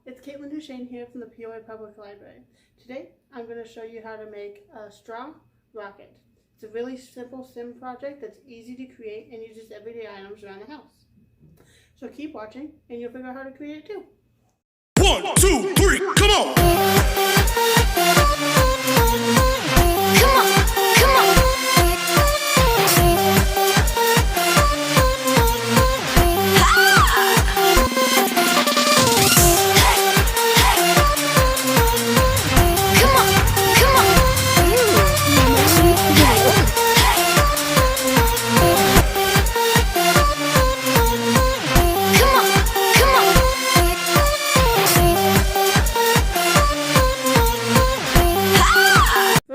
It's Katelin here from the POA Public Library. Today I'm going to show you how to make a straw rocket. It's a really simple sim project that's easy to create and uses everyday items around the house. So keep watching and you'll figure out how to create it too. 1, 2, 3, come on!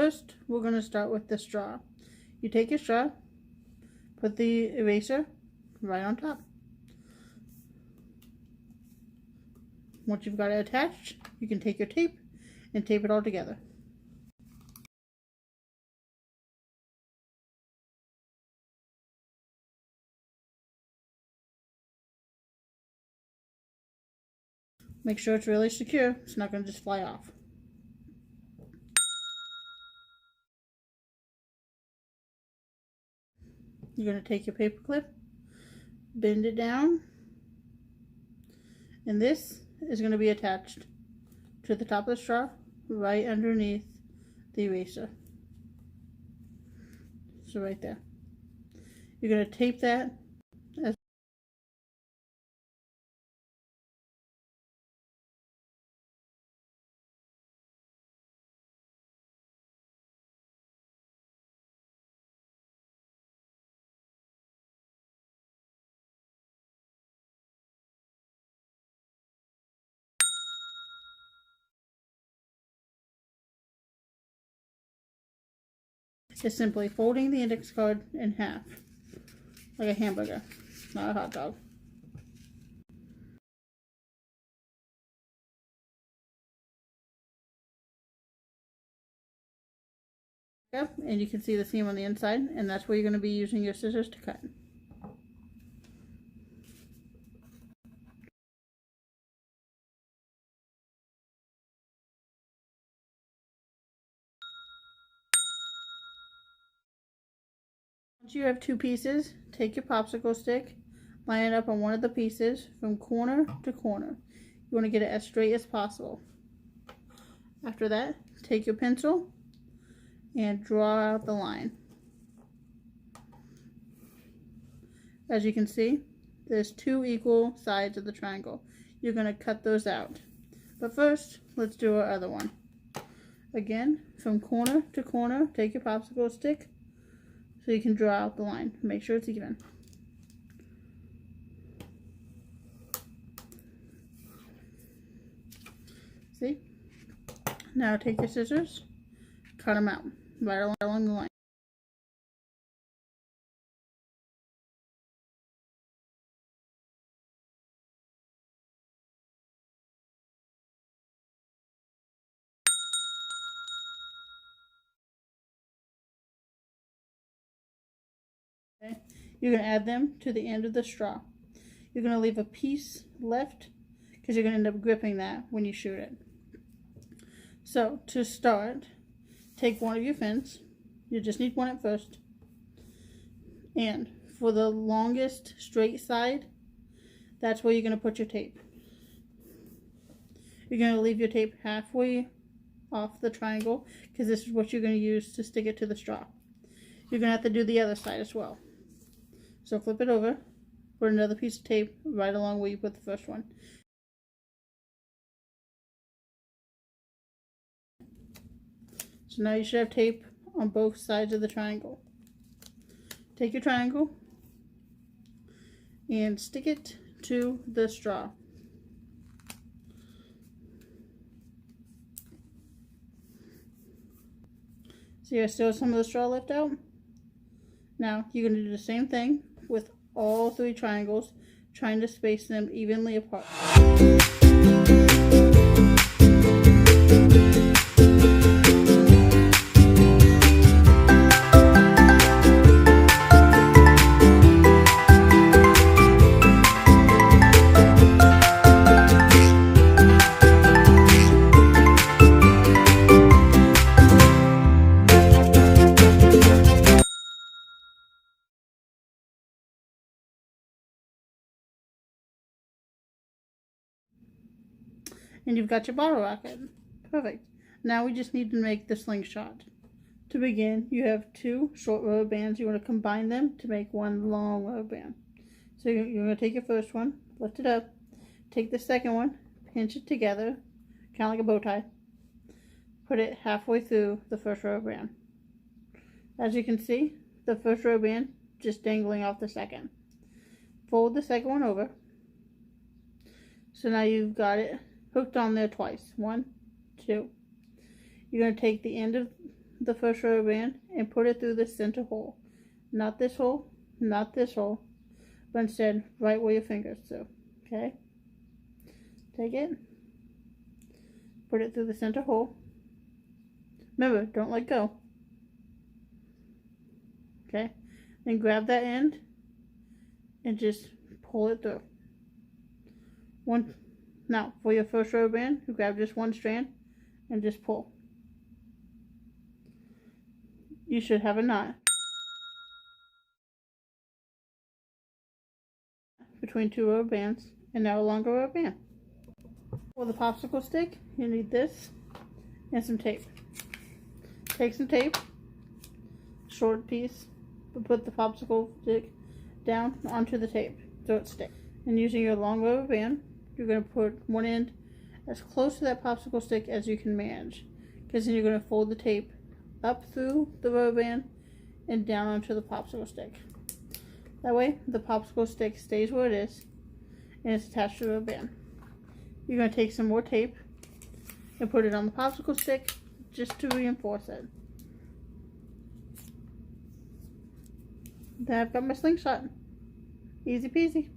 First, we're going to start with the straw. You take your straw, put the eraser right on top. Once you've got it attached, you can take your tape and tape it all together. Make sure it's really secure, it's not going to just fly off. You're going to take your paper clip, bend it down, and this is going to be attached to the top of the straw right underneath the eraser. So right there. You're going to tape that as is simply folding the index card in half, like a hamburger, not a hot dog. Yep, and you can see the seam on the inside, and that's where you're going to be using your scissors to cut. Once you have two pieces, take your popsicle stick, line it up on one of the pieces from corner to corner. You want to get it as straight as possible. After that, take your pencil and draw out the line. As you can see, there's two equal sides of the triangle. You're going to cut those out. But first, let's do our other one. Again, from corner to corner, take your popsicle stick, so you can draw out the line. Make sure it's even. See? Now take your scissors, cut them out right along the line. Okay. You're going to add them to the end of the straw. You're going to leave a piece left because you're going to end up gripping that when you shoot it. So to start, take one of your fins. You just need one at first. And for the longest straight side, that's where you're going to put your tape. You're going to leave your tape halfway off the triangle because this is what you're going to use to stick it to the straw. You're going to have to do the other side as well. So flip it over, put another piece of tape right along where you put the first one. So now you should have tape on both sides of the triangle. Take your triangle and stick it to the straw. See, I still have some of the straw left out. Now you're going to do the same thing with all three triangles, trying to space them evenly apart. And you've got your bottle rocket. Perfect. Now we just need to make the slingshot. To begin, you have two short rubber bands. You want to combine them to make one long rubber band. So you're going to take your first one, lift it up, take the second one, pinch it together, kind of like a bow tie. Put it halfway through the first rubber band. As you can see, the first rubber band just dangling off the second. Fold the second one over. So now you've got it hooked on there twice. 1, 2. You're going to take the end of the first rubber band and put it through the center hole. Not this hole, not this hole, but instead right where your fingers through. Okay? Take it, put it through the center hole. Remember, don't let go. Okay? Then grab that end and just pull it through. Now, for your first rubber band, you grab just one strand and just pull. You should have a knot between two rubber bands and now a longer rubber band. For the popsicle stick, you need this and some tape. Take some tape, short piece, but put the popsicle stick down onto the tape so it sticks. And using your long rubber band, you're going to put one end as close to that popsicle stick as you can manage, because then you're going to fold the tape up through the rubber band and down onto the popsicle stick. That way the popsicle stick stays where it is and it's attached to the rubber band. You're going to take some more tape and put it on the popsicle stick just to reinforce it. Then I've got my slingshot. Easy peasy.